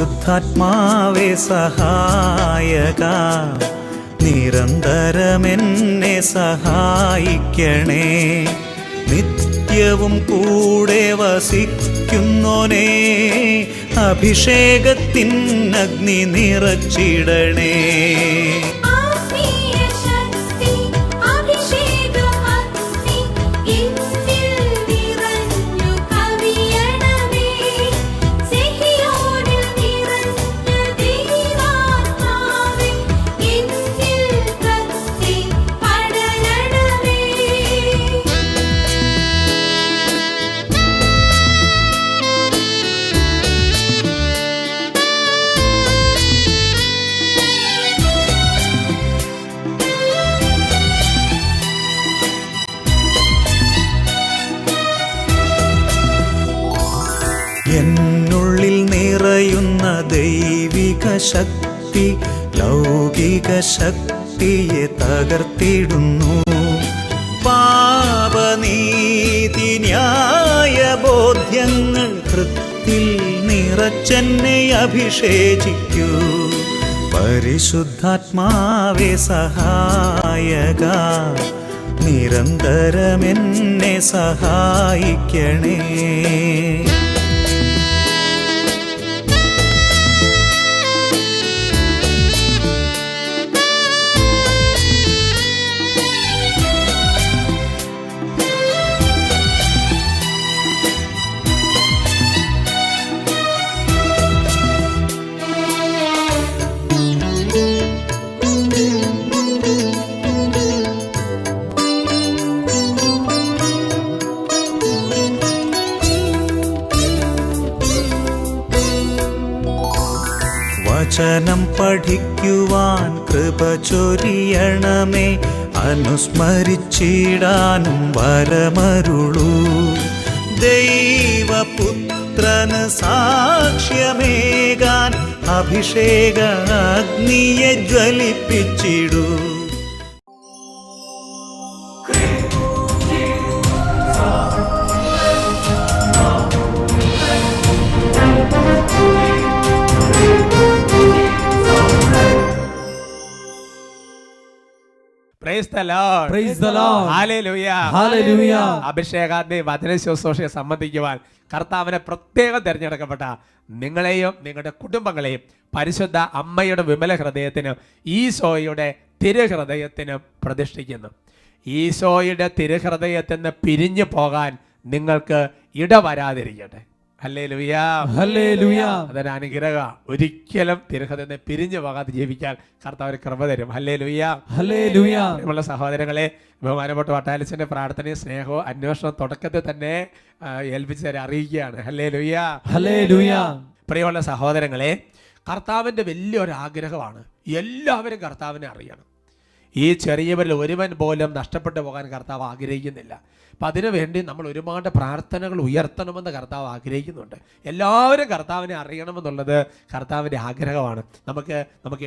പരിശുദ്ധാത്മാവേ സഹായക, നിരന്തരമെന്നെ സഹായിക്കണേ. നിത്യവും കൂടെ വസിക്കുന്നോനേ, അഭിഷേകത്തിൻ അഗ്നി നിറച്ചിടണേ. എന്നുള്ളിൽ നിറയുന്ന ദൈവിക ശക്തി ലൗകിക ശക്തിയെ തകർത്തിടുന്നു. പാപനീതി ന്യായ ബോധ്യങ്ങൾ ഹൃത്തിൽ നിറച്ചെന്നെ അഭിഷേചിക്കൂ. പരിശുദ്ധാത്മാവേ സഹായക, നിരന്തരമെന്നെ സഹായിക്കണേ. വചനം പഠിക്കുവാൻ കൃപ ചൊരിയണമേ, അനുസ്മരിച്ചിടാനും വരമരുളൂ. ദൈവപുത്രന് സാക്ഷ്യമേകാൻ അഭിഷേക അഗ്നിയെ ജ്വലിപ്പിച്ചിടൂ. അഭിഷേകാഗ്നി വചന ശുശ്രൂഷയെ സംബന്ധിക്കുവാൻ കർത്താവിനെ പ്രത്യേകം തിരഞ്ഞെടുക്കപ്പെട്ട നിങ്ങളെയും നിങ്ങളുടെ കുടുംബങ്ങളെയും പരിശുദ്ധ അമ്മയുടെ വിമല ഹൃദയത്തിനും ഈശോയുടെ തിരുഹൃദയത്തിനും പ്രതിഷ്ഠിക്കുന്നു. ഈശോയുടെ തിരുഹൃദയത്തിൽ നിന്ന് പിരിഞ്ഞു പോകാൻ നിങ്ങൾക്ക് ഇടവരാതിരിക്കട്ടെ. ഹല്ലേലൂയാ, ഹല്ലേലൂയാ. അതൊരു അനുഗ്രഹം. ഒരിക്കലും തിരുഹൃദയത്തെ പിരിഞ്ഞു പോകാതെ ജീവിക്കാൻ കർത്താവ് കൃപ തരും. ഹല്ലേലൂയാ, ഹല്ലേലൂയാ. പ്രിയമുള്ള സഹോദരങ്ങളെ, ബഹുമാനപ്പെട്ട വട്ടാലച്ചന്റെ പ്രാർത്ഥനയും സ്നേഹവും അന്വേഷണവും തുടക്കത്തിൽ തന്നെ ഏൽപ്പിച്ചവരെ അറിയിക്കുകയാണ്. ഹല്ലേലൂയാ, ഹല്ലേലൂയാ. പ്രിയമുള്ള സഹോദരങ്ങളെ, കർത്താവിൻ്റെ വലിയൊരു ആഗ്രഹമാണ് എല്ലാവരും കർത്താവിനെ അറിയണം. ഈ ചെറിയവരിൽ ഒരുവൻ പോലും നഷ്ടപ്പെട്ടു പോകാൻ കർത്താവ് ആഗ്രഹിക്കുന്നില്ല. അപ്പം അതിനുവേണ്ടി നമ്മൾ ഒരുപാട് പ്രാർത്ഥനകൾ ഉയർത്തണമെന്ന് കർത്താവ് ആഗ്രഹിക്കുന്നുണ്ട്. എല്ലാവരും കർത്താവിനെ അറിയണമെന്നുള്ളത് കർത്താവിൻ്റെ ആഗ്രഹമാണ്. നമുക്ക്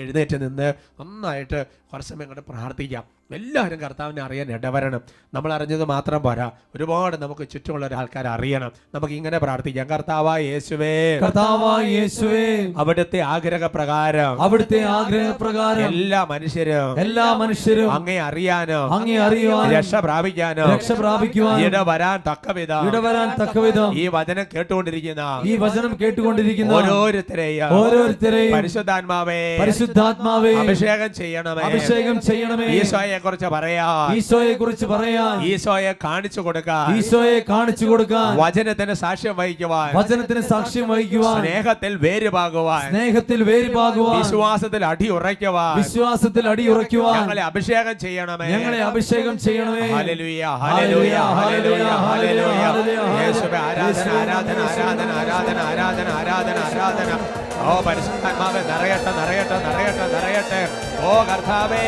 എഴുന്നേറ്റ് നിന്ന് നന്നായിട്ട് കുറച്ച് സമയം കൊണ്ട് പ്രാർത്ഥിക്കാം. എല്ലാവരും കർത്താവിനെ അറിയാൻ ഇടവരണം. നമ്മൾ അറിഞ്ഞത് മാത്രം പോരാ, ഒരുപാട് നമുക്ക് ചുറ്റുമുള്ള ഒരാൾക്കാരെ അറിയണം. നമുക്ക് ഇങ്ങനെ പ്രാർത്ഥിക്കാം. കർത്താവായ യേശുവേ, കർത്താവായ യേശുവേ, അവിടുത്തെ ആഗ്രഹപ്രകാരം എല്ലാ മനുഷ്യരും അങ്ങേ അറിയാനും രക്ഷ പ്രാപിക്കാനും ഇടവരാൻ തക്കവിധം ഈ വചനം കേട്ടുകൊണ്ടിരിക്കുന്ന ഓരോരുത്തരെയും പരിശുദ്ധാത്മാവേ അഭിഷേകം ചെയ്യണമേ. ഈശോയെ കുറിച്ച് പറയാൻ ഈശോയെ കാണിച്ചു കൊടുക്കാൻ വചനത്തിന് സാക്ഷ്യം വഹിക്കുവാൻ സ്നേഹത്തിൽ വേരുപാകുവാൻ വിശ്വാസത്തിൽ അടിയുറയ്ക്കുവാൻ ഞങ്ങളെ അഭിഷേകം ചെയ്യണമേ. ഹല്ലേലൂയ, ഹല്ലേലൂയ, ഹല്ലേലൂയ, ഹല്ലേലൂയ. യേശുവേ, ആരാധന. ഓ പരിശുദ്ധാത്മാവേ, നിറയട്ടെ. ഓ കർത്താവേ,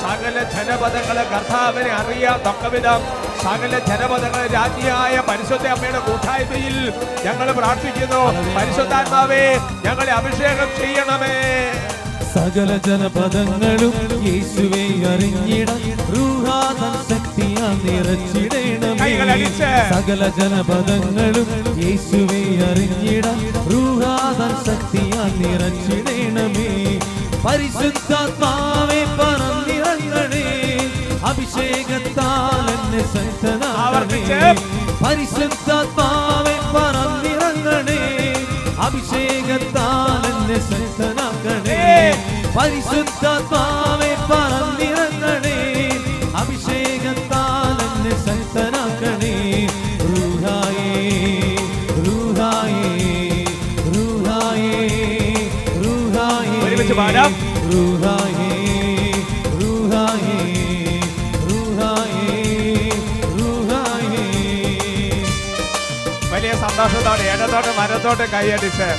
സകല ജനപദങ്ങളെ കർത്താവിനെ അറിയാൻ തക്കവിധം സകല ജനപദങ്ങളെ രാജ്ഞിയായ പരിശുദ്ധ അമ്മയുടെ കൂട്ടായ്മയിൽ ഞങ്ങൾ പ്രാർത്ഥിക്കുന്നു. പരിശുദ്ധാത്മാവേ, ഞങ്ങളെ അഭിഷേകം ചെയ്യണമേ. സകല ജനപദങ്ങളും യേശുവേ അറിഞ്ഞിട റൂഹാ തൻ ശക്തിയാ നിറച്ചിടണമേ. സകല ജനപദങ്ങളും യേശുവെ അറിഞ്ഞിടാൻ റൂഹാതൻ ശക്തിയാൽ നിറച്ചിടണമേ. പരിശുദ്ധാത്മാവെ പറന്നിറങ്ങണേ, അഭിഷേകത്താൽ എന്നെ ശക്തനാക്കണേ. പരിശുദ്ധാത്മാവെ പറന്നിറങ്ങണേ, അഭിഷേകത്താൽ എന്നെ ശക്തനാക്കണേ. പരിശുദ്ധാത്മാവെ പറന്നിറങ്ങണേ, അഭിഷേകത്താൽ എന്നെ ശക്തനാക്കണേ. റൂഹായേ റൂഹായേ റൂഹായേ റൂഹായേ ഒരുമിച്ച് പാടാം. റൂഹായേ റൂഹായേ റൂഹായേ റൂഹായേ. വലിയ സന്തോഷത്തോടെ ഇടത്തോട്ട് മനത്തോട്ട് കൈയടിച്ച്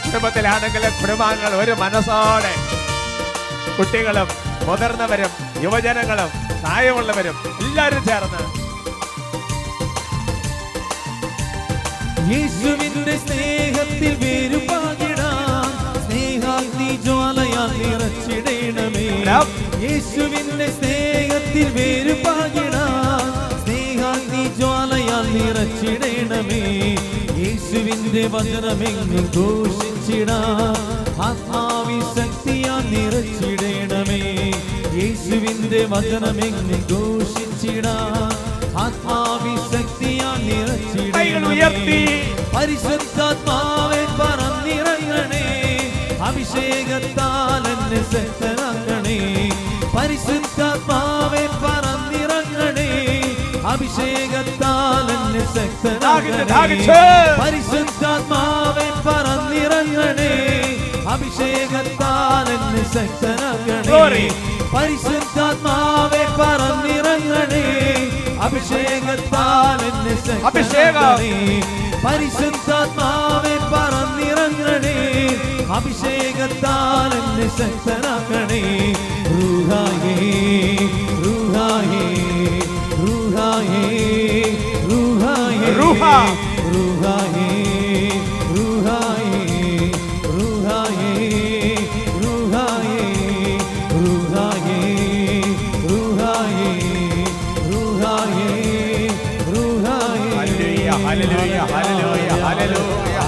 കുടുംബത്തിലാണെങ്കിൽ കുടുംബാംഗങ്ങൾ ഒരു മനസ്സോടെ, കുട്ടികളും മുതിർന്നവരും യുവജനങ്ങളും പ്രായമുള്ളവരും എല്ലാവരും ചേർന്ന് യേശുവിന്റെ സ്നേഹത്തിൽ വേരുപാകിടാം, സ്നേഹാഗ്നി ജ്വാലയാൽ നിറച്ചിടണമേ. യേശുവിന്റെ സ്നേഹത്തിൽ വേരുപാകിടാം, സ്നേഹാഗ്നി ജ്വാലയാൽ നിറച്ചിടണമേ. യേശുവിന്റെ വചനമെങ്ങും ഘോഷിച്ചിടാം, ആത്മാവി ശക്തിയാൽ നിറച്ചിടണമേ. യേശുവിന്റെ വചനമെങ്ങും ഘോഷിച്ചിടാം, ആത്മാവി ശക്തിയാൽ നിറച്ചിടണമേ. പരിശുദ്ധാത്മാവെ പറന്നിറങ്ങണേ, അഭിഷേകത്താൽ എന്നെ ശക്തനാക്കണേ. പരിശുദ്ധാത്മാവെ പറന്നിറങ്ങണേ, അഭിഷേകത്താൽ എന്നെ ശക്തനാക്കണേ. പരിശുദ്ധാത്മാവെ പറന്നിറങ്ങണേ, അഭിഷേകത്താൽ എന്നെ ശക്തനാക്കണേ. പരിശുദ്ധാത്മാവെ പറന്നിറങ്ങണേ, അഭിഷേകത്താൽ എന്നെ ശക്തനാക്കണേ. പരിശുദ്ധാത്മാവെ പറന്നിറങ്ങണേ, അഭിഷേകത്താൽ എന്നെ ശക്തനാക്കണേ. റൂഹായേ റൂഹായേ റൂഹായേ റൂഹായേ റൂഹായേ റൂഹായേ റൂഹായേ റൂഹായേ റൂഹായേ റൂഹായേ റൂഹായേ റൂഹായേ. ഹല്ലേലൂയ ഹല്ലേലൂയ ഹല്ലേലൂയ ഹല്ലേലൂയ.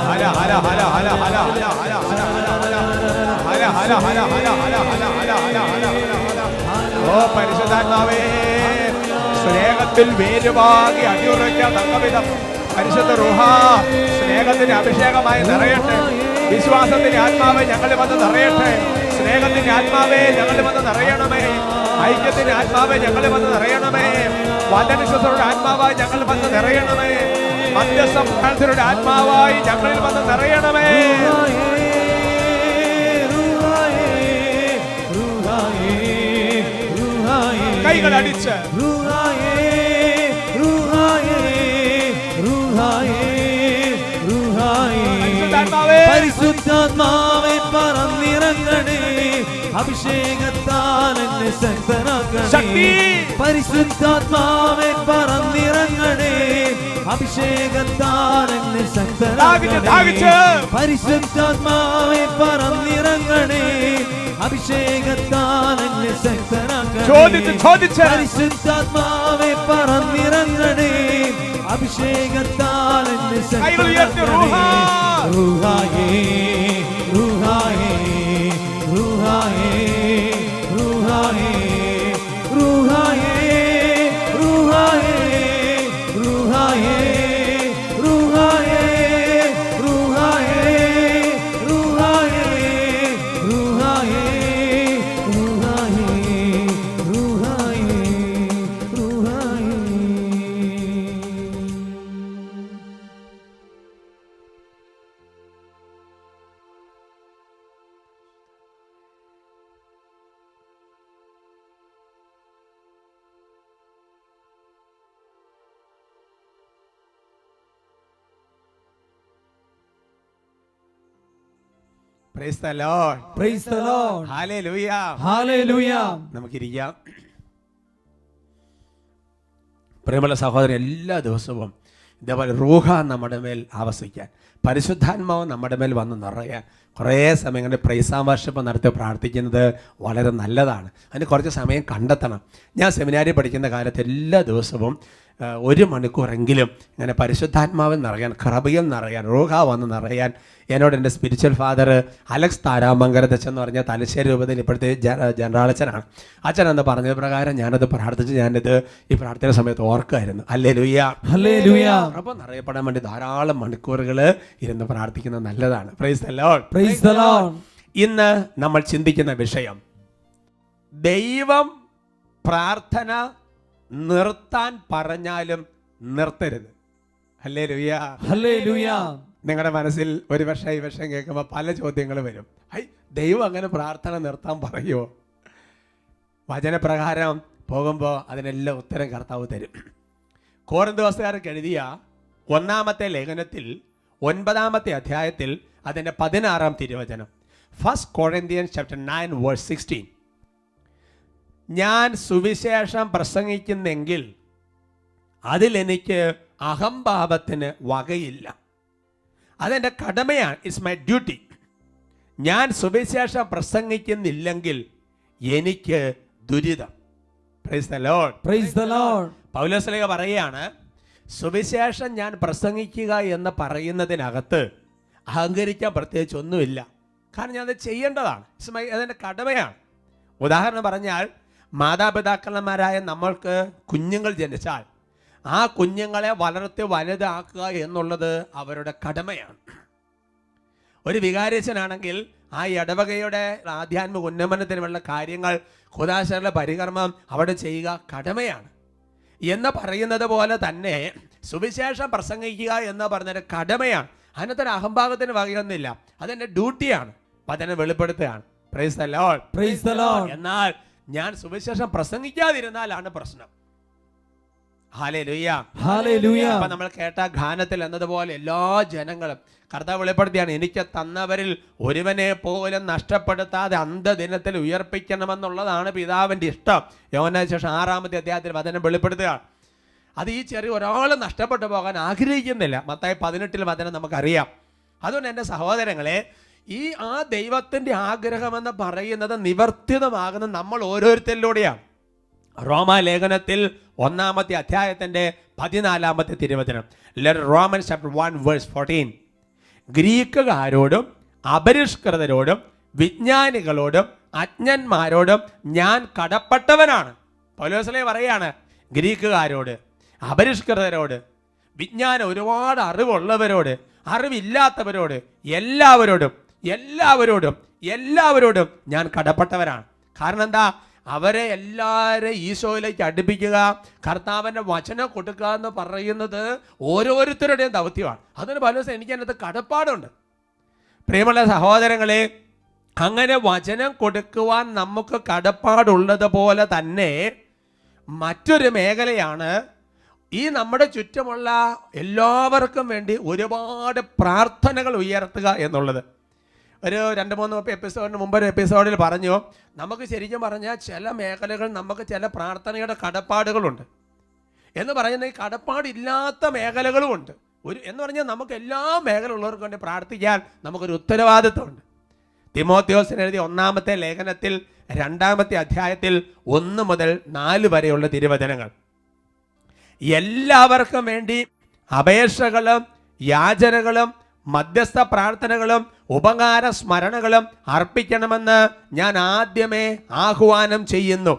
ഹല ഹല ഹല ഹല ഹല ഹല ഹല ഹല ഹല ഹല ഹല ഹല ഹല ഹല ഹല. ഓ പരിശുദ്ധാത്മാവേ, സ്നേഹത്തിൽ വേരുവാകി അടിയുറയ്ക്കാൻ തക്കവിധം പരിശുദ്ധ റൂഹ സ്നേഹത്തിന്റെ അഭിഷേകമായി നിറയട്ടെ. വിശ്വാസത്തിന്റെ ആത്മാവെ ഞങ്ങളിൽ വന്ന് നിറയട്ടെ. സ്നേഹത്തിന്റെ ആത്മാവേ ഞങ്ങളിൽ വന്ന് നിറയണമേ. ഐക്യത്തിന്റെ ആത്മാവെ ഞങ്ങളിൽ വന്ന് നിറയണമേ. വചനശുശ്രൂഷയുടെ ആത്മാവായി ഞങ്ങൾ വന്ന് നിറയണമേ. മധ്യസ്ഥ പ്രാർത്ഥനയുടെ ആത്മാവായി ഞങ്ങളിൽ വന്ന് നിറയണമേ. കൈകൾ അടിച്ച് പരിശുദ്ധാത്മാവെ പറന്നിറങ്ങണേ, അഭിഷേകത്താൽ എന്നെ ശക്തനാക്കണേ. പരിശുദ്ധാത്മാവെ പറന്നിറങ്ങണേ, അഭിഷേകത്താൽ എന്നെ ശക്തനാക്കണേ. പരിശുദ്ധാത്മാവെ പറന്നിറങ്ങണേ, അഭിഷേകത്താൽ എന്നെ ശക്തനാക്കണേ. പരിശുദ്ധാത്മാവെ പറന്നിറങ്ങണേ, അഭിഷേകത്താൽ എന്നെ ശക്തനാക്കണേ. റൂഹായേ റൂഹായേ റൂഹായേ റൂഹായേ റൂഹായേ റൂഹായേ റൂഹായേ റൂഹായേ റൂഹായേ റൂഹായേ റൂഹായേ റൂഹായേ റൂഹായേ റൂഹായേ. Praise the Lord. Praise the Lord. Hallelujah. Hallelujah. നമുക്കിരിക്കാം. പ്രിയമുള്ള സഹോദരൻ, എല്ലാ ദിവസവും ഇതേപോലെ റൂഹ നമ്മുടെ മേൽ ആവസിക്കാൻ, പരിശുദ്ധാത്മാവ് നമ്മുടെ മേൽ വന്ന് നിറയാൻ കുറേ സമയങ്ങളിൽ പ്രൈസ് വർഷിപ്പ് നടത്തി പ്രാർത്ഥിക്കുന്നത് വളരെ നല്ലതാണ്. അതിന് കുറച്ച് സമയം കണ്ടെത്തണം. ഞാൻ സെമിനാരിൽ പഠിക്കുന്ന കാലത്ത് എല്ലാ ദിവസവും 1 മണിക്കൂറെങ്കിലും ഇങ്ങനെ പരിശുദ്ധാത്മാവിൽ നിറയാൻ, കൃപയിൽ നിറയാൻ, റൂഹ വന്ന് നിറയാൻ എന്നോട് എൻ്റെ സ്പിരിച്വൽ ഫാദർ അലക്സ് താരാമംഗലത്തച്ഛൻ എന്ന് പറഞ്ഞ തലശ്ശേരി രൂപതയിൽ ഇപ്പോഴത്തെ ജനറൽ അച്ഛനാണ്. അച്ഛൻ എന്ന് പറഞ്ഞത് പ്രകാരം ഞാനത് പ്രാർത്ഥിച്ച് ഞാനിത് ഈ പ്രാർത്ഥന സമയത്ത് ഓർക്കുമായിരുന്നു. Hallelujah, hallelujah. അപ്പോൾ നിറയപ്പെടാൻ വേണ്ടി ധാരാളം മണിക്കൂറുകൾ ഇരുന്ന് പ്രാർത്ഥിക്കുന്നത് നല്ലതാണ്. Praise the Lord, praise the Lord. ഇന്ന് നമ്മൾ ചിന്തിക്കുന്ന വിഷയം, ദൈവം പ്രാർത്ഥന നിർത്താൻ പറഞ്ഞാലും നിർത്തരുത്. ഹല്ലേലൂയ, ഹല്ലേലൂയ. നിങ്ങളുടെ മനസ്സിൽ ഒരു പക്ഷേ ഈ വിഷയം കേൾക്കുമ്പോൾ പല ചോദ്യങ്ങൾ വരും. ദൈവം അങ്ങനെ പ്രാർത്ഥന നിർത്താൻ പറയുമോ? വചനപ്രകാരം പോകുമ്പോൾ അതിനെല്ലാം ഉത്തരം കർത്താവ് തരും. കോരിന്ത്യക്കാർക്ക് എഴുതിയ 1-ാമത്തെ ലേഖനത്തിൽ 9-ാമത്തെ അധ്യായത്തിൽ അതിൻ്റെ 16-ാം തിരുവചനം, 1 Corinthians chapter 9 verse 16, ഞാൻ സുവിശേഷം പ്രസംഗിക്കുന്നെങ്കിൽ അതിലെനിക്ക് അഹംഭാവത്തിന് വകയില്ല. അതെൻ്റെ കടമയാണ്. It's my duty. ഞാൻ സുവിശേഷം പ്രസംഗിക്കുന്നില്ലെങ്കിൽ എനിക്ക് ദുരിതം. Price the Lord, praise the Lord. Paulose Sleeha പറയുകയാണ്, സുവിശേഷം ഞാൻ പ്രസംഗിക്കുക എന്ന് പറയുന്നതിനകത്ത് അഹങ്കരിക്കാൻ പ്രത്യേകിച്ച് ഒന്നുമില്ല. കാരണം ഞാൻ അത് ചെയ്യേണ്ടതാണ്. അതെൻ്റെ കടമയാണ്. ഉദാഹരണം പറഞ്ഞാൽ, മാതാപിതാക്കന്മാരായ നമ്മൾക്ക് കുഞ്ഞുങ്ങൾ ജനിച്ചാൽ ആ കുഞ്ഞുങ്ങളെ വളർത്തി വലുതാക്കുക എന്നുള്ളത് അവരുടെ കടമയാണ്. ഒരു വികാരിച്ചനാണെങ്കിൽ ആ ഇടവകയുടെ ആധ്യാത്മിക ഉന്നമനത്തിനുള്ള കാര്യങ്ങൾ, ഖുദാശകളുടെ പരികർമ്മം അവിടെ ചെയ്യുക കടമയാണ്. എന്ന് പറയുന്നത് പോലെ തന്നെ സുവിശേഷം പ്രസംഗിക്കുക എന്ന് പറഞ്ഞൊരു കടമയാണ്. അതിനകത്തൊരു അഹംഭാവത്തിന് വകയൊന്നുമില്ല. അതെൻ്റെ ഡ്യൂട്ടിയാണ്. അതിനെ വെളിപ്പെടുത്തുകയാണ്. Praise the Lord, praise the Lord. എന്നാൽ ഞാൻ സുവിശേഷം പ്രസംഗിക്കാതിരുന്നാലാണ് പ്രശ്നം. ഹല്ലേലൂയ, ഹല്ലേലൂയ. അപ്പൊ നമ്മൾ കേട്ട ഗാനത്തിൽ എന്നതുപോലെ എല്ലാ ജനങ്ങളും കർത്താവ് വെളിപ്പെടുത്തിയാണ്, എനിക്ക് തന്നവരിൽ ഒരുവനെ പോലും നഷ്ടപ്പെടുത്താതെ അന്ത്യദിനത്തിൽ ഉയർപ്പിക്കണമെന്നുള്ളതാണ് പിതാവിൻ്റെ ഇഷ്ടം. യോഹന്നാൻ ശേഷം 6-ാമത്തെ അധ്യായത്തിൽ വചനം വെളിപ്പെടുത്തുകയാണ്. അത് ഈ ചെറിയ ഒരാൾ നഷ്ടപ്പെട്ടു പോകാൻ ആഗ്രഹിക്കുന്നില്ല. മത്തായി 18 വചനം നമുക്കറിയാം. അതുകൊണ്ട് എൻ്റെ സഹോദരങ്ങളെ, ആ ദൈവത്തിൻ്റെ ആഗ്രഹമെന്ന് പറയുന്നത് നിവർത്തിതമാകുന്നത് നമ്മൾ ഓരോരുത്തരിലൂടെയാണ്. റോമാലേഖനത്തിൽ 1-ാമത്തെ അധ്യായത്തിൻ്റെ 14-ാമത്തെ തിരുവചനം, റോമൻസ് ചാപ്റ്റർ 1 വേഴ്സ് 14, ഗ്രീക്കുകാരോടും അപരിഷ്കൃതരോടും വിജ്ഞാനികളോടും അജ്ഞന്മാരോടും ഞാൻ കടപ്പെട്ടവനാണ്. പൗലോസ്ലീഹ പറയാണ്, ഗ്രീക്കുകാരോട്, അപരിഷ്കൃതരോട്, വിജ്ഞാനം ഒരുപാട് അറിവുള്ളവരോട്, അറിവില്ലാത്തവരോട്, എല്ലാവരോടും ഞാൻ കടപ്പെട്ടവരാണ്. കാരണം എന്താ? അവരെ എല്ലാവരെയും ഈശോയിലേക്ക് അടുപ്പിക്കുക, കർത്താവിൻ്റെ വചനം കൊടുക്കുക എന്ന് പറയുന്നത് ഓരോരുത്തരുടെയും ദൗത്യമാണ്. അതിന് പൗലോസ് എനിക്ക് അതിനകത്ത് കടപ്പാടുണ്ട്. പ്രിയമുള്ള സഹോദരങ്ങളെ, അങ്ങനെ വചനം കൊടുക്കുവാൻ നമുക്ക് കടപ്പാടുള്ളത് പോലെ തന്നെ മറ്റൊരു മേഖലയാണ് ഈ നമ്മുടെ ചുറ്റുമുള്ള എല്ലാവർക്കും വേണ്ടി ഒരുപാട് പ്രാർത്ഥനകൾ ഉയർത്തുക എന്നുള്ളത്. ഒരു 2-3 എപ്പിസോഡിന് മുമ്പ് ഒരു എപ്പിസോഡിൽ പറഞ്ഞു, നമുക്ക് ശരിക്കും പറഞ്ഞാൽ ചില മേഖലകൾ നമുക്ക് ചില പ്രാർത്ഥനയുടെ കടപ്പാടുകളുണ്ട് എന്ന് പറയുന്ന ഈ കടപ്പാടില്ലാത്ത മേഖലകളും ഉണ്ട്. എന്ന് പറഞ്ഞാൽ നമുക്ക് എല്ലാ മേഖലയുള്ളവർക്ക് വേണ്ടി പ്രാർത്ഥിക്കാൻ നമുക്കൊരു ഉത്തരവാദിത്വമുണ്ട്. തിമോത്തിയോസിന് എഴുതിയ 1-ാമത്തെ ലേഖനത്തിൽ 2-ാമത്തെ അധ്യായത്തിൽ 1 മുതൽ 4 വരെയുള്ള തിരുവചനങ്ങൾ, എല്ലാവർക്കും വേണ്ടി അപേക്ഷകളും യാചനകളും മധ്യസ്ഥ പ്രാർത്ഥനകളും ഉപകാര സ്മരണകളും അർപ്പിക്കണമെന്ന് ഞാൻ ആദ്യമേ ആഹ്വാനം ചെയ്യുന്നു.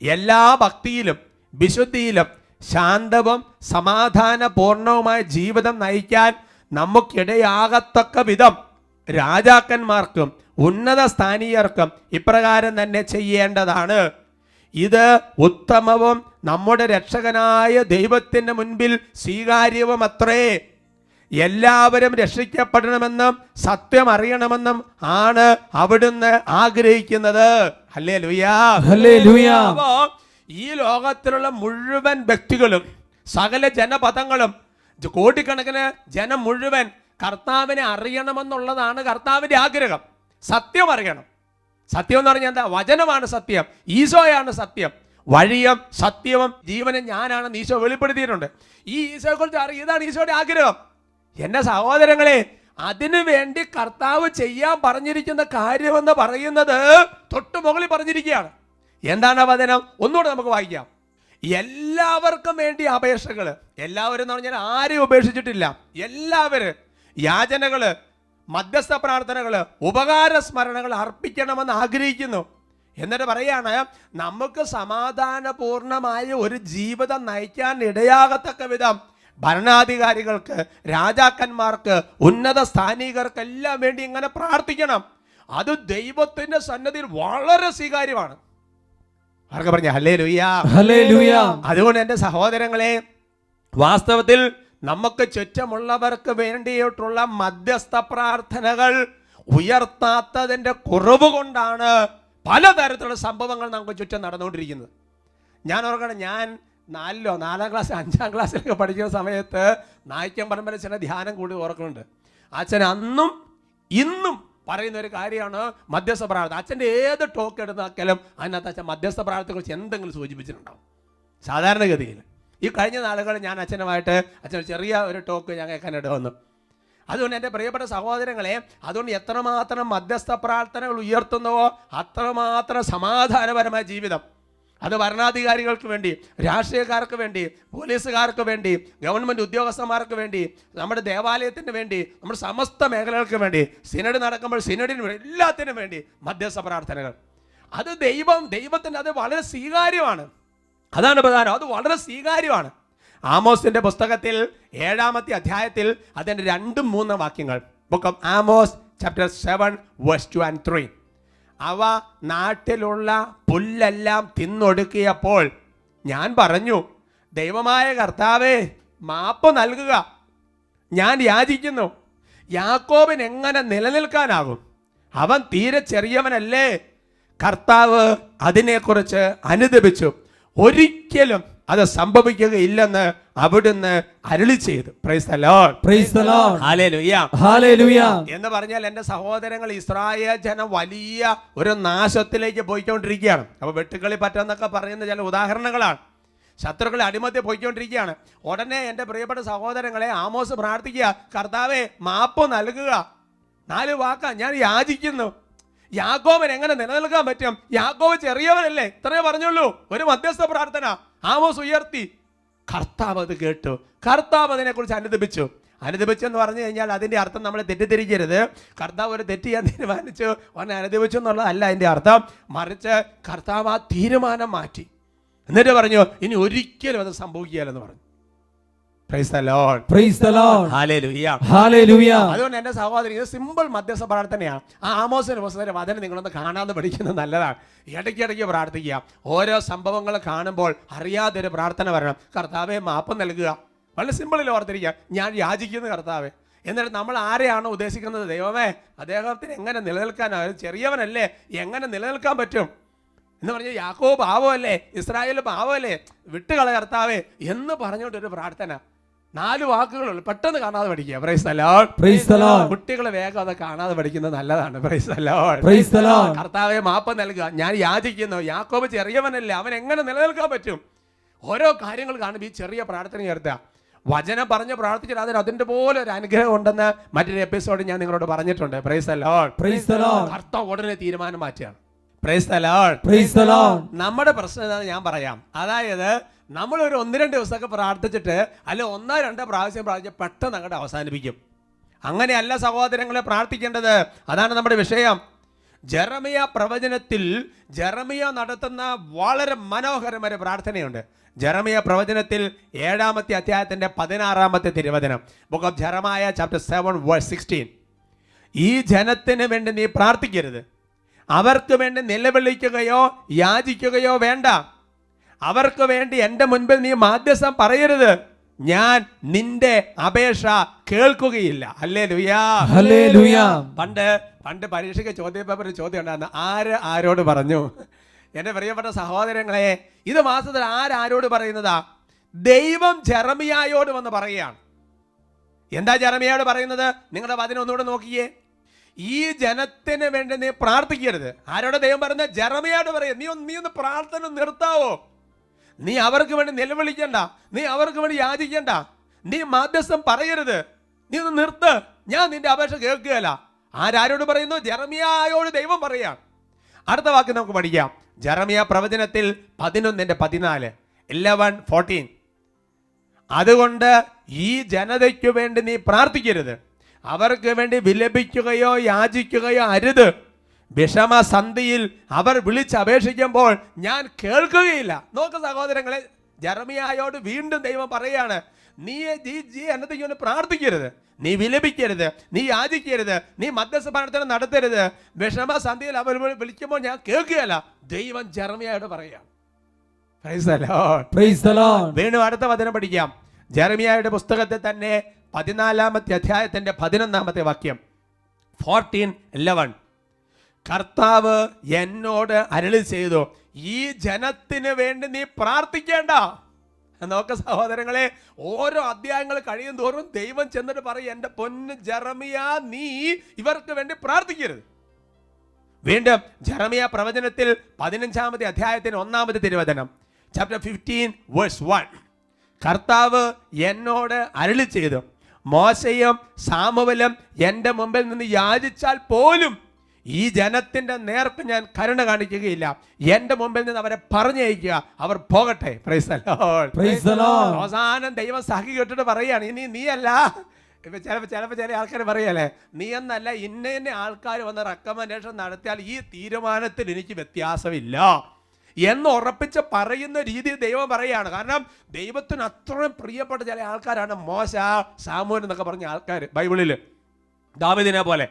എല്ലാ ഭക്തിയിലും വിശുദ്ധിയിലും ശാന്തവും സമാധാനപൂർണവുമായ ജീവിതം നയിക്കാൻ നമുക്കിടയാകത്തക്ക വിധം രാജാക്കന്മാർക്കും ഉന്നത സ്ഥാനീയർക്കും ഇപ്രകാരം തന്നെ ചെയ്യേണ്ടതാണ്. ഇത് ഉത്തമവും നമ്മുടെ രക്ഷകനായ ദൈവത്തിൻ്റെ മുൻപിൽ സ്വീകാര്യവും അത്രേ. എല്ലാവരും രക്ഷിക്കപ്പെടണമെന്നും സത്യം അറിയണമെന്നും ആണ് അവിടുന്ന് ആഗ്രഹിക്കുന്നത്. Hallelujah, hallelujah. അപ്പോ ഈ ലോകത്തിലുള്ള മുഴുവൻ വ്യക്തികളും, സകല ജനപദങ്ങളും, കോടിക്കണക്കിന് ജനം മുഴുവൻ കർത്താവിനെ അറിയണമെന്നുള്ളതാണ് കർത്താവിൻ്റെ ആഗ്രഹം. സത്യം അറിയണം. സത്യം എന്ന് പറഞ്ഞാൽ എന്താ? വചനമാണ് സത്യം, ഈശോയാണ് സത്യം. വഴിയും സത്യവും ജീവനും ഞാനാണെന്ന് ഈശോ വെളിപ്പെടുത്തിയിട്ടുണ്ട്. ഈ ഈശോയെക്കുറിച്ച് അറിയാം. ഇതാണ് ഈശോയുടെ ആഗ്രഹം. എൻ്റെ സഹോദരങ്ങളെ, അതിനു വേണ്ടി കർത്താവ് ചെയ്യാൻ പറഞ്ഞിരിക്കുന്ന കാര്യമെന്ന് പറയുന്നത് തൊട്ട് മുകളിൽ പറഞ്ഞിരിക്കുകയാണ്. എന്താണ് ആ വചനം? ഒന്നുകൂടെ നമുക്ക് വായിക്കാം. എല്ലാവർക്കും വേണ്ടി അപേക്ഷകൾ. എല്ലാവരും എന്ന് പറഞ്ഞാൽ ആരെയും ഉപേക്ഷിച്ചിട്ടില്ല. എല്ലാവരും യാചനകള്, മധ്യസ്ഥ പ്രാർത്ഥനകള്, ഉപകാര സ്മരണകൾ അർപ്പിക്കണമെന്ന് ആഗ്രഹിക്കുന്നു. എന്നിട്ട് പറയാണ്, നമുക്ക് സമാധാനപൂർണമായ ഒരു ജീവിതം നയിക്കാൻ ഇടയാകത്തക്ക വിധം ഭരണാധികാരികൾക്ക്, രാജാക്കന്മാർക്ക്, ഉന്നത സ്ഥാനികർക്കെല്ലാം വേണ്ടി ഇങ്ങനെ പ്രാർത്ഥിക്കണം. അത് ദൈവത്തിന്റെ സന്നദ്ധിയിൽ വളരെ സ്വീകാര്യമാണ്. ആർക്ക് പറഞ്ഞ ഹല്ലേലൂയ, ഹല്ലേലൂയ. അതുകൊണ്ട് എൻ്റെ സഹോദരങ്ങളെ, വാസ്തവത്തിൽ നമുക്ക് ചുറ്റുമുള്ളവർക്ക് വേണ്ടിയിട്ടുള്ള മധ്യസ്ഥ പ്രാർത്ഥനകൾ ഉയർത്താത്തതിൻ്റെ കുറവ് കൊണ്ടാണ് പലതരത്തിലുള്ള സംഭവങ്ങൾ നമുക്ക് ചുറ്റും നടന്നുകൊണ്ടിരിക്കുന്നത്. ഞാൻ ഓർക്കണം, ഞാൻ 4ാം ക്ലാസ് 5ാം ക്ലാസ്സിലൊക്കെ പഠിക്കുന്ന സമയത്ത് നായിക്കം പരമ്പരച്ചനെ ധ്യാനം കൂടി ഓർക്കുന്നുണ്ട്. അച്ഛൻ അന്നും ഇന്നും പറയുന്ന ഒരു കാര്യമാണ് മധ്യസ്ഥ പ്രാർത്ഥന. അച്ഛൻ്റെ ഏത് ടോക്ക് എടുത്താലും അതിനകത്ത് അച്ഛൻ മധ്യസ്ഥ പ്രാർത്ഥനയെക്കുറിച്ച് എന്തെങ്കിലും സൂചിപ്പിച്ചിട്ടുണ്ടാവും സാധാരണഗതിയിൽ. ഈ കഴിഞ്ഞ നാളുകളിൽ ഞാൻ അച്ഛനുമായിട്ട് അച്ഛൻ ചെറിയ ഒരു ടോക്ക് ഞാൻ കേൾക്കാനിട വന്നു. അതുകൊണ്ട് എൻ്റെ പ്രിയപ്പെട്ട സഹോദരങ്ങളെ, അതുകൊണ്ട് എത്രമാത്രം മധ്യസ്ഥ പ്രാർത്ഥനകൾ ഉയർത്തുന്നുവോ അത്രമാത്രം സമാധാനപരമായ ജീവിതം. അത് ഭരണാധികാരികൾക്ക് വേണ്ടി, രാഷ്ട്രീയക്കാർക്ക് വേണ്ടി, പോലീസുകാർക്ക് വേണ്ടി, ഗവൺമെൻറ് ഉദ്യോഗസ്ഥന്മാർക്ക് വേണ്ടി, നമ്മുടെ ദേവാലയത്തിന് വേണ്ടി, നമ്മുടെ സമസ്ത മേഖലകൾക്ക് വേണ്ടി, സിനഡ് നടക്കുമ്പോൾ സിനഡിന് വേണ്ടി, എല്ലാത്തിനും വേണ്ടി മധ്യസ്ഥ പ്രാർത്ഥനകൾ. അത് ദൈവത്തിൻ്റെ അത് വളരെ സ്വീകാര്യമാണ്. അതാണ് പ്രധാനം. അത് വളരെ സ്വീകാര്യമാണ്. ആമോസിന്റെ പുസ്തകത്തിൽ 7ാമത്തെ അധ്യായത്തിൽ അതിൻ്റെ 2-3 വാക്യങ്ങൾ, book of Amos chapter 7 verse 2 and 3. അവ നാട്ടിലുള്ള പുല്ലെല്ലാം തിന്നൊടുക്കിയപ്പോൾ ഞാൻ പറഞ്ഞു, ദൈവമായ കർത്താവേ, മാപ്പ് നൽകുക, ഞാൻ യാചിക്കുന്നു. യാക്കോബിന് എങ്ങനെ നിലനിൽക്കാനാകും? അവൻ തീരെ ചെറിയവനല്ലേ? കർത്താവ് അതിനെക്കുറിച്ച് അനുതപിച്ചു. ഒരിക്കലും അത് സംഭവിക്കുകയില്ലെന്ന് അവിടുന്ന് അരുളി ചെയ്തു. Price the Lord, praise the Lord, hallelujah, hallelujah. എന്ന് പറഞ്ഞാൽ എൻ്റെ സഹോദരങ്ങൾ, ഇസ്രായേൽ ജനം വലിയ ഒരു നാശത്തിലേക്ക് പോയിക്കൊണ്ടിരിക്കുകയാണ്. അപ്പോൾ വെട്ടുകളി പറ്റെന്നൊക്കെ പറയുന്ന ചില ഉദാഹരണങ്ങളാണ്. ശത്രുക്കളെ അടിമത്തെ പോയിക്കൊണ്ടിരിക്കുകയാണ്. ഉടനെ എൻ്റെ പ്രിയപ്പെട്ട സഹോദരങ്ങളെ, ആമോസ് പ്രാർത്ഥിക്കുക, കർത്താവേ, മാപ്പ് നൽകുക. 4 വാക്കാ, ഞാൻ യാചിക്കുന്നു. യാക്കോബിന് എങ്ങനെ നിലനിൽക്കാൻ പറ്റും? യാക്കോബ് ചെറിയവനല്ലേ? ഇത്രയേ പറഞ്ഞുള്ളൂ. ഒരു മധ്യസ്ഥ പ്രാർത്ഥന ആമോസ് ഉയർത്തി. കർത്താവ് അത് കേട്ടു. കർത്താവ് അതിനെക്കുറിച്ച് അനുദപിച്ചെന്ന് പറഞ്ഞു കഴിഞ്ഞാൽ അതിൻ്റെ അർത്ഥം നമ്മൾ തെറ്റിദ്ധരിക്കരുത്. കർത്താവ് ഒരു തെറ്റ് ചെയ്യാൻ തീരുമാനിച്ചു അവനെ അനുദപിച്ചു എന്നുള്ളതല്ല അതിൻ്റെ അർത്ഥം. മറിച്ച് കർത്താവ് ആ തീരുമാനം മാറ്റി. എന്നിട്ട് പറഞ്ഞു, ഇനി ഒരിക്കലും അത് സംഭവിക്കുകയില്ലെന്ന് പറഞ്ഞു. Price the Lord, praise the Lord, hallelujah, hallelujah. അതുകൊണ്ട് എൻ്റെ സഹോദരൻ, ഇത് സിമ്പിൾ മധ്യസ്ഥ പ്രാർത്ഥനയാണ്. ആ ആമോസിന്റെ പുസ്തകത്തിലെ വചനം നിങ്ങളൊന്ന് കാണാതെ പഠിക്കുന്നത് നല്ലതാണ്. ഇടയ്ക്കിടയ്ക്ക് പ്രാർത്ഥിക്കുക. ഓരോ സംഭവങ്ങൾ കാണുമ്പോൾ അറിയാതെ ഒരു പ്രാർത്ഥന വരണം. കർത്താവേ, മാപ്പ് നൽകുക. വളരെ സിമ്പിളിൽ ഓർത്തിരിക്കുക, ഞാൻ യാചിക്കുന്നു കർത്താവേ. എന്നിട്ട് നമ്മൾ ആരെയാണോ ഉദ്ദേശിക്കുന്നത്? ദൈവമേ, അദ്ദേഹത്തിന് എങ്ങനെ നിലനിൽക്കാനാണ്? ചെറിയവനല്ലേ, എങ്ങനെ നിലനിൽക്കാൻ പറ്റും എന്ന് പറഞ്ഞ്, യാക്കോബ് പാവമല്ലേ, ഇസ്രായേൽ പാവമല്ലേ, വിട്ടുകള കർത്താവേ എന്ന് പറഞ്ഞുകൊണ്ടൊരു പ്രാർത്ഥന. 4 വാക്കുകളുള്ളൂ, പെട്ടെന്ന് കാണാതെ പഠിക്കുക. Price the Lord, praise the Lord. കുട്ടികളെ വേഗം അത് കാണാതെ പഠിക്കുന്നത് നല്ലതാണ്. Praise the Lord, praise the Lord. കർത്താവേ, മാപ്പ് നൽകുക, ഞാൻ യാചിക്കുന്നു. യാക്കോബ് ചെറിയവനല്ലേ, അവൻ എങ്ങനെ നിലനിൽക്കാൻ പറ്റും? ഓരോ കാര്യങ്ങൾ കാണുമ്പോൾ ഈ ചെറിയ പ്രാർത്ഥന ചേർത്തുക. വചനം പറഞ്ഞ് പ്രാർത്ഥിച്ചാൽ അതിന് അതിൻ്റെ പോലെ ഒരു അനുഗ്രഹം ഉണ്ടെന്ന് മറ്റൊരു എപ്പിസോഡ് ഞാൻ നിങ്ങളോട് പറഞ്ഞിട്ടുണ്ട്. Price the Lord, praise the Lord. കർത്താവ് ഉടനെ തീരുമാനം മാറ്റുകയാണ്. Price the Lord, praise the Lord. നമ്മുടെ പ്രശ്നം എന്താണെന്ന് ഞാൻ പറയാം. അതായത് നമ്മളൊരു 1-2 ദിവസമൊക്കെ പ്രാർത്ഥിച്ചിട്ട്, അല്ലെ 1-2 പ്രാവശ്യം പ്രാർത്ഥിച്ച് പെട്ടെന്ന് അങ്ങോട്ട് അവസാനിപ്പിക്കും. അങ്ങനെയല്ല സഹോദരങ്ങളെ പ്രാർത്ഥിക്കേണ്ടത്. അതാണ് നമ്മുടെ വിഷയം. ജെറമിയ പ്രവചനത്തിൽ ജെറമിയ നടത്തുന്ന വളരെ മനോഹരമായ പ്രാർത്ഥനയുണ്ട്. ജെറമിയ പ്രവചനത്തിൽ 7ാമത്തെ അധ്യായത്തിൻ്റെ 16ാമത്തെ തിരുവചനം, book of Jeremiah chapter 7 verse 16. ഈ ജനത്തിന് വേണ്ടി നീ പ്രാർത്ഥിക്കരുത്, അവർക്ക് വേണ്ടി നിലവിളിക്കുകയോ യാചിക്കുകയോ വേണ്ട, അവർക്ക് വേണ്ടി എൻ്റെ മുൻപിൽ നീ മാധ്യസ്ഥം പറയരുത്, ഞാൻ നിന്റെ അപേക്ഷ കേൾക്കുകയില്ല. Hallelujah, hallelujah. പണ്ട് പരീക്ഷയ്ക്ക് ചോദ്യപേപ്പറിൽ ചോദ്യം ഉണ്ടായിരുന്നു, ആര് ആരോട് പറഞ്ഞു? എൻ്റെ പ്രിയപ്പെട്ട സഹോദരങ്ങളെ, ഇത് മാസത്തിൽ ആരോട് പറയുന്നതാ? ദൈവം ജെറമിയായോട് വന്ന് പറയുകയാണ്. എന്താ ജെറമിയായോട് പറയുന്നത്? നിങ്ങളുടെ വചനം ഒന്നുകൂടെ നോക്കിയേ. ഈ ജനത്തിന് വേണ്ടി നീ പ്രാർത്ഥിക്കരുത്. ആരോട് ദൈവം പറയുന്നത്? ജെറമിയായോട് പറയുക. നീ ഒന്ന് പ്രാർത്ഥന നിർത്താവോ? നീ അവർക്ക് വേണ്ടി നിലവിളിക്കണ്ട, നീ അവർക്ക് വേണ്ടി യാചിക്കണ്ട, നീ മാധ്യസ്ഥം പറയരുത്, നീ ഒന്ന് നിർത്ത്, ഞാൻ നിന്റെ അപേക്ഷ കേൾക്കുകയല്ല. ആരോട് പറയുന്നു? ജെറമിയായോട് ദൈവം പറയാം. അടുത്ത വാക്ക് നമുക്ക് പഠിക്കാം. ജെറമിയ പ്രവചനത്തിൽ 11:14, 11:14. അതുകൊണ്ട് ഈ ജനതയ്ക്ക് വേണ്ടി നീ പ്രാർത്ഥിക്കരുത്, അവർക്ക് വേണ്ടി വിലപിക്കുകയോ യാചിക്കുകയോ അരുത്. വിഷമസന്ധിയിൽ അവർ വിളിച്ചപേക്ഷിക്കുമ്പോൾ ഞാൻ കേൾക്കുകയില്ല. നോക്ക് സഹോദരങ്ങളെ, ജെറമിയായോട് വീണ്ടും ദൈവം പറയാണ്, നീ ജനതയ്ക്ക് വേണ്ടി പ്രാർത്ഥിക്കരുത്, നീ വിലപിക്കരുത്, നീ യാചിക്കരുത്, നീ മധ്യസ്ഥ പ്രാർത്ഥന നടത്തരുത്. വിഷമസന്ധിയിൽ അവർ വിളിക്കുമ്പോൾ ഞാൻ കേൾക്കുകയല്ല. ദൈവം ജെറമിയായോട് പറയാം. വീണ്ടും അടുത്ത വചനം പഠിക്കാം. ജെറമിയായുടെ പുസ്തകത്തിൽ തന്നെ 14-ാമത്തെ അധ്യായത്തിന്റെ 11-ാമത്തെ വാക്യം, 14:11. കർത്താവ് എന്നോട് അരുളി ചെയ്തു, ഈ ജനത്തിന് വേണ്ടി നീ പ്രാർത്ഥിക്കേണ്ട. നോക്ക സഹോദരങ്ങളെ, ഓരോ അധ്യായങ്ങൾ കഴിയും തോറും ദൈവം ചെന്നിട്ട് പറയും, എൻ്റെ പൊന്ന് ജെറമിയ, നീ ഇവർക്ക് വേണ്ടി പ്രാർത്ഥിക്കരുത്. വീണ്ടും ജെറമിയ പ്രവചനത്തിൽ 15-ാമത്തെ അധ്യായത്തിന് 1-ാമത്തെ തിരുവചനം, ചാപ്റ്റർ 15:1. കർത്താവ് എന്നോട് അരുളി ചെയ്തു, മോശയും സാമുവലും എൻ്റെ മുമ്പിൽ നിന്ന് യാചിച്ചാൽ പോലും ഈ ജനത്തിന്റെ നേർക്ക് ഞാൻ കരുണ കാണിക്കുകയില്ല. എൻ്റെ മുമ്പിൽ നിന്ന് അവരെ പറഞ്ഞയക്കുക, അവർ പോകട്ടെ. അവസാനം ദൈവം സഹി കേട്ടിട്ട് പറയാണ്, ഇനി നീയല്ല, ചിലപ്പോൾ ചില ആൾക്കാർ പറയല്ലേ, നീ എന്നല്ല, ഇന്ന ആൾക്കാർ വന്ന് റെക്കമെൻഡേഷൻ നടത്തിയാൽ ഈ തീരുമാനത്തിൽ എനിക്ക് വ്യത്യാസമില്ല എന്ന് ഉറപ്പിച്ച് പറയുന്ന രീതി ദൈവം പറയാണ്. കാരണം ദൈവത്തിന് അത്രയും പ്രിയപ്പെട്ട ചില ആൾക്കാരാണ് മോശ, സാമുവൽ എന്നൊക്കെ പറഞ്ഞ ആൾക്കാർ ബൈബിളിൽ, ദാവീദിനെ പോലെ.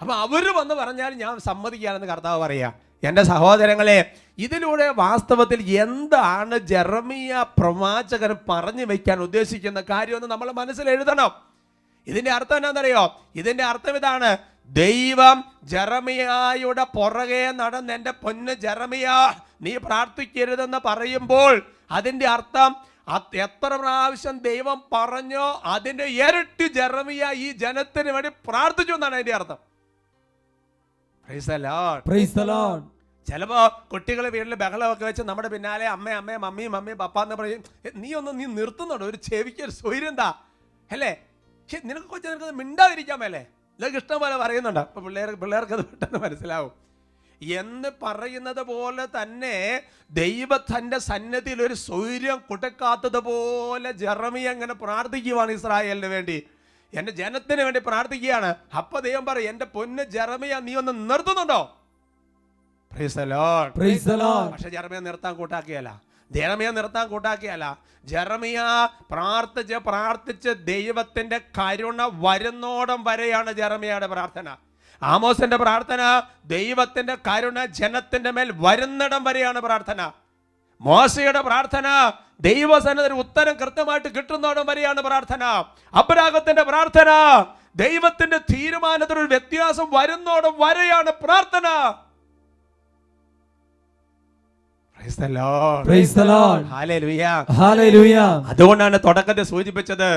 അപ്പൊ അവര് വന്ന് പറഞ്ഞാൽ ഞാൻ സമ്മതിക്കാനെന്ന് കർത്താവ് പറയാ. എൻ്റെ സഹോദരങ്ങളെ, ഇതിലൂടെ വാസ്തവത്തിൽ എന്താണ് ജെറമിയ പ്രവാചകൻ പറഞ്ഞു വെക്കാൻ ഉദ്ദേശിക്കുന്ന കാര്യമെന്ന് നമ്മൾ മനസ്സിൽ എഴുതണം. ഇതിന്റെ അർത്ഥം എന്താണെന്നറിയോ? ഇതിന്റെ അർത്ഥം ഇതാണ്, ദൈവം ജെറമിയായുടെ പുറകെ നടന്ന് എൻ്റെ പൊന്ന് ജെറമിയ നീ പ്രാർത്ഥിക്കരുതെന്ന് പറയുമ്പോൾ അതിന്റെ അർത്ഥം എത്ര പ്രാവശ്യം ദൈവം പറഞ്ഞോ അതിന്റെ ഇരട്ടി ജെറമിയ ഈ ജനത്തിന് വേണ്ടി പ്രാർത്ഥിച്ചു എന്നാണ് അതിന്റെ അർത്ഥം. ചിലപ്പോ കുട്ടികളെ വീട്ടിൽ ബഹളമൊക്കെ വെച്ച് നമ്മുടെ പിന്നാലെ അമ്മ മമ്മി പപ്പ എന്ന് പറയും. നീ നിർത്തുന്നുണ്ടോ? ഒരു ചെവിക്ക് ഒരു സ്വൈര്യം എന്താ അല്ലേ? നിനക്ക് കൊച്ചു നിനക്ക് മിണ്ടാതിരിക്കാൻ മേലേ? ഇതൊക്കെ ഇഷ്ടം പോലെ പറയുന്നുണ്ട്. അപ്പൊ പിള്ളേർക്ക് അത് പെട്ടെന്ന് മനസ്സിലാവും എന്ന് പറയുന്നത് പോലെ തന്നെ ദൈവത്തിന്റെ സന്നിധിയിൽ ഒരു സ്വൈര്യം കൊടുക്കാത്തതുപോലെ ജെറമിയ അങ്ങനെ പ്രാർത്ഥിക്കുവാണ് ഇസ്രായേലിന് വേണ്ടി, എൻ്റെ ജനത്തിന് വേണ്ടി പ്രാർത്ഥിക്കുകയാണ്. അപ്പൊ ദൈവം പറയും, എൻ്റെ പൊന്ന് ജെറമിയ നീ ഒന്ന് നിർത്തുന്നുണ്ടോ? പക്ഷെ ജെറമിയ നിർത്താൻ കൂട്ടാക്കിയല്ല. ജെറമിയ പ്രാർത്ഥിച്ച് ദൈവത്തിന്റെ കരുണ വരുന്നോടം വരെയാണ് ജെറമിയയുടെ പ്രാർത്ഥന. ആമോസിന്റെ പ്രാർത്ഥന ദൈവത്തിന്റെ കരുണ ജനത്തിന്റെ മേൽ വരുന്നിടം വരെയാണ് പ്രാർത്ഥന. മോശയുടെ പ്രാർത്ഥന ദൈവസന്നിധിയിൽ ഉത്തരം കൃത്യമായിട്ട് കിട്ടുന്നോടം വരെയാണ് പ്രാർത്ഥന. അബ്രാഹത്തിന്റെ പ്രാർത്ഥന ദൈവത്തിന്റെ തീരുമാനത്തിൽ ഒരു വ്യത്യാസം വരുന്നോടം വരെയാണ് പ്രാർത്ഥന. അതുകൊണ്ടാണ് തുടക്കത്തിൽ സൂചിപ്പിച്ചത്,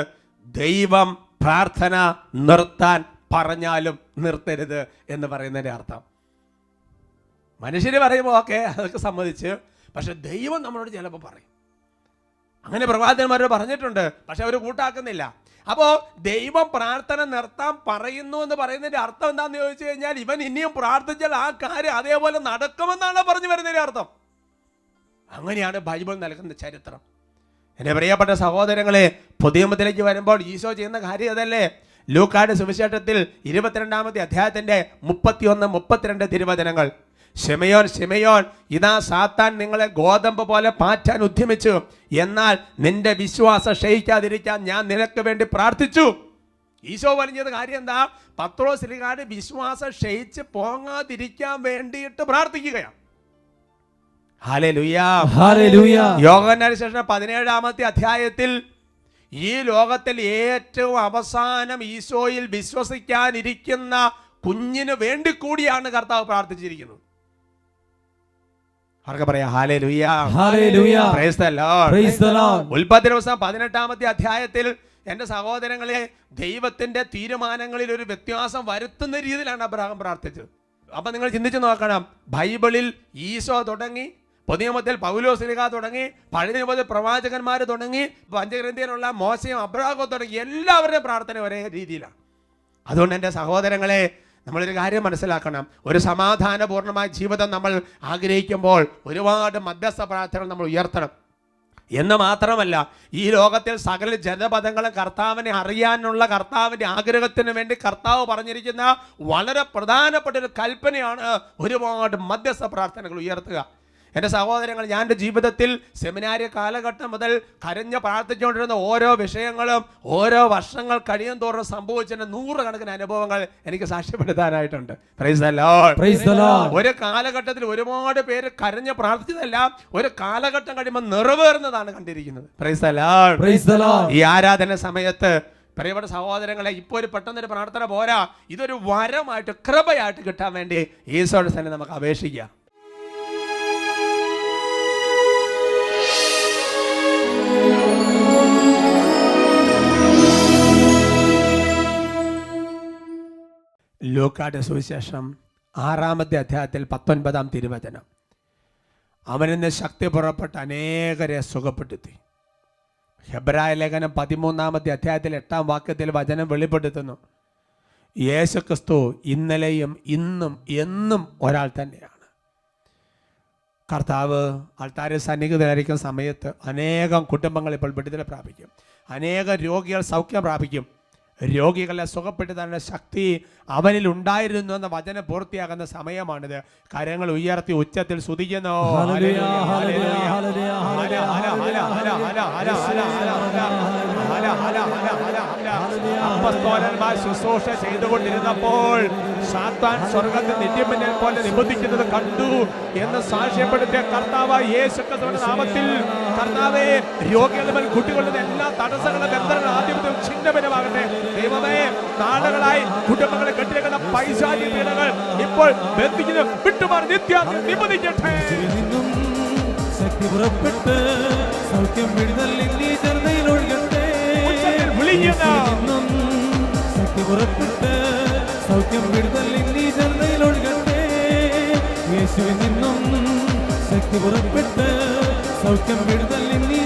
ദൈവം പ്രാർത്ഥന നിർത്താൻ പറഞ്ഞാലും നിർത്തരുത് എന്ന് പറയുന്നതിന്റെ അർത്ഥം. മനുഷ്യര് പറയുമ്പോൾ ഓക്കെ, അതൊക്കെ സമ്മതിച്ച്, പക്ഷെ ദൈവം നമ്മളോട് ചിലപ്പോൾ പറയും. അങ്ങനെ പ്രവാചകന്മാരോട് പറഞ്ഞിട്ടുണ്ട്, പക്ഷെ അവർ കൂട്ടാക്കുന്നില്ല. അപ്പോ ദൈവം പ്രാർത്ഥന നിർത്താൻ പറയുന്നു എന്ന് പറയുന്നതിന്റെ അർത്ഥം എന്താണെന്ന് ചോദിച്ചു കഴിഞ്ഞാൽ, ഇവൻ ഇനിയും പ്രാർത്ഥിച്ചാൽ ആ കാര്യം അതേപോലെ നടക്കുമെന്നാണ് പറഞ്ഞു വരുന്നതിന്റെ അർത്ഥം. അങ്ങനെയാണ് ബൈബിൾ നൽകുന്ന ചരിത്രം. എൻ്റെ പ്രിയപ്പെട്ട സഹോദരങ്ങളെ, പുതിയ നിയമത്തിലേക്ക് വരുമ്പോൾ ഈശോ ചെയ്യുന്ന കാര്യം അതല്ലേ? ലൂക്കായുടെ സുവിശേഷത്തിൽ 22-ാമത്തെ അധ്യായത്തിന്റെ 31-32 തിരുവചനങ്ങൾ. ശിമയോൻ, ഇതാ സാത്താൻ നിങ്ങളെ ഗോതമ്പ് പോലെ പാറ്റാൻ ഉദ്യമിച്ചു, എന്നാൽ നിന്റെ വിശ്വാസം ക്ഷയിക്കാതിരിക്കാൻ ഞാൻ നിനക്ക് വേണ്ടി പ്രാർത്ഥിച്ചു. ഈശോ പറഞ്ഞത് കാര്യം എന്താ? പത്രോസ്ലീഹായുടെ വിശ്വാസം ക്ഷയിച്ച് പോകാതിരിക്കാൻ വേണ്ടിയിട്ട് പ്രാർത്ഥിക്കുകയാണ്. യോഹന്നാന്റെ സുവിശേഷം 17-ാമത്തെ അധ്യായത്തിൽ ഈ ലോകത്തിൽ ഏറ്റവും അവസാനം ഈശോയിൽ വിശ്വസിക്കാനിരിക്കുന്ന കുഞ്ഞിന് വേണ്ടി കൂടിയാണ് കർത്താവ് പ്രാർത്ഥിച്ചിരിക്കുന്നത്. അവർക്ക് പറയാം ഉൽപ്പത്തി ദിവസം 18-ാമത്തെ അധ്യായത്തിൽ എൻ്റെ സഹോദരങ്ങളെ, ദൈവത്തിന്റെ തീരുമാനങ്ങളിൽ ഒരു വ്യത്യാസം വരുത്തുന്ന രീതിയിലാണ് അബ്രഹാം പ്രാർത്ഥിച്ചത്. അപ്പൊ നിങ്ങൾ ചിന്തിച്ചു നോക്കണം, ബൈബിളിൽ ഈശോ തുടങ്ങി പുതിയ നിയമത്തിൽ പൗലോസ്ലീഹ തുടങ്ങി, പഴയ നിയമത്തിൽ പ്രവാചകന്മാർ തുടങ്ങി, പഞ്ചഗ്രന്ഥിയിലുള്ള മോശയും അബ്രഹാമും തുടങ്ങി എല്ലാവരുടെയും പ്രാർത്ഥന ഒരേ രീതിയിലാണ്. അതുകൊണ്ട് എൻ്റെ സഹോദരങ്ങളെ, നമ്മളൊരു കാര്യം മനസ്സിലാക്കണം. ഒരു സമാധാനപൂർണ്ണമായ ജീവിതം നമ്മൾ ആഗ്രഹിക്കുമ്പോൾ ഒരുപാട് മധ്യസ്ഥ പ്രാർത്ഥനകൾ നമ്മൾ ഉയർത്തണം എന്ന് മാത്രമല്ല, ഈ ലോകത്തിൽ സകല ജനപദങ്ങളും കർത്താവിനെ അറിയാനുള്ള കർത്താവിൻ്റെ ആഗ്രഹത്തിന് വേണ്ടി കർത്താവ് പറഞ്ഞിരിക്കുന്ന വളരെ പ്രധാനപ്പെട്ട ഒരു കൽപ്പനയാണ് ഒരുപാട് മധ്യസ്ഥ പ്രാർത്ഥനകൾ ഉയർത്തുക. എൻ്റെ സഹോദരങ്ങൾ, ഞാൻ എൻ്റെ ജീവിതത്തിൽ സെമിനാരി കാലഘട്ടം മുതൽ കരഞ്ഞ് പ്രാർത്ഥിച്ചുകൊണ്ടിരുന്ന ഓരോ വിഷയങ്ങളും ഓരോ വർഷങ്ങൾ കഴിയും തോറും സംഭവിച്ചതിന് 100 കണക്കിന് അനുഭവങ്ങൾ എനിക്ക് സാക്ഷ്യപ്പെടുത്താനായിട്ടുണ്ട്. Praise the Lord. Praise the Lord. ഒരു കാലഘട്ടത്തിൽ ഒരുപാട് പേര് കരഞ്ഞ് പ്രാർത്ഥിച്ചതെല്ലാം ഒരു കാലഘട്ടം കഴിയുമ്പോൾ നിറവേറുന്നതാണ് കണ്ടിരിക്കുന്നത്. Price the Lord. Praise the Lord. ഈ ആരാധന സമയത്ത് പ്രിയപ്പെട്ട സഹോദരങ്ങളെ, ഇപ്പോൾ ഒരു പെട്ടെന്നൊരു പ്രാർത്ഥന പോരാ, ഇതൊരു വരമായിട്ട് കൃപയായിട്ട് കിട്ടാൻ വേണ്ടി ഈശോയുടെ തന്നെ നമുക്ക് അപേക്ഷിക്കാം. ലൂക്കായുടെ സുവിശേഷം 6-ാമത്തെ അധ്യായത്തിൽ 19-ാം തിരുവചനം. അവനിന്ന് ശക്തി പുറപ്പെട്ട് അനേകരെ സുഖപ്പെടുത്തി. ഹെബ്രായ ലേഖനം 13-ാമത്തെ അധ്യായത്തിൽ 8-ാം വാക്യത്തിൽ വചനം വെളിപ്പെടുത്തുന്നു, യേശുക്രിസ്തു ഇന്നലെയും ഇന്നും എന്നും ഒരാൾ തന്നെയാണ്. കർത്താവ് ആൾക്കാരെ സന്നിഹിതരായിരിക്കുന്ന സമയത്ത് അനേകം കുടുംബങ്ങൾ ഇപ്പോൾ വിടുതൽ പ്രാപിക്കും, അനേകം രോഗികൾ സൗഖ്യം പ്രാപിക്കും. രോഗികളെ സുഖപ്പെടുത്താനുള്ള ശക്തി അവനിൽ ഉണ്ടായിരുന്നു എന്ന വചനം പൂർത്തിയാകുന്ന സമയമാണിത്. കരങ്ങൾ ഉയർത്തി ഉച്ചത്തിൽ സ്തുതിക്കുന്നു. അപ്പോസ്തലന്മാർ ശുശ്രൂഷ ചെയ്തുകൊണ്ടിരുന്നപ്പോൾ സാത്താൻ സ്വർഗ്ഗത്തിൽ നിത്യമിന്നൽ പോലെ നിബന്ധിക്കുന്നത് കണ്ടു എന്ന് സാക്ഷ്യപ്പെടുത്തിയ കർത്താവ് യേശുക്രിസ്തുവിന്റെ നാമത്തിൽ കർത്താവേ, രോഗികളുടെ കുട്ടികളുടെ എല്ലാ തടസ്സങ്ങളും ബന്ധങ്ങളും ആദ്യം ഛിന്നഭിന്നമാകട്ടെ. ദൈവമേ, നാളുകളായി കുടുംബങ്ങളെ കെട്ടിയേക്കുന്ന പൈശാചിക പീഡകൾ ഇപ്പോൾ ബന്ധിക്കുന്നു, വിട്ടുമാറി നിത്യം നിബന്ധിക്കട്ടെ. ശക്തി പുറപ്പെട്ട് സൗഖ്യം വിടുതൽ ഇന്നീ ജനതയിൽ ഒഴുകട്ടെ. ശക്തി പുറപ്പെട്ട് സൗഖ്യം വിടുതൽ ഇന്നീ ജനതയിൽ ഒഴുകട്ടെ. യേശുവിൽ നിന്നും ശക്തി പുറപ്പെട്ട് സൗഖ്യം വിടുതൽ ഇന്നീ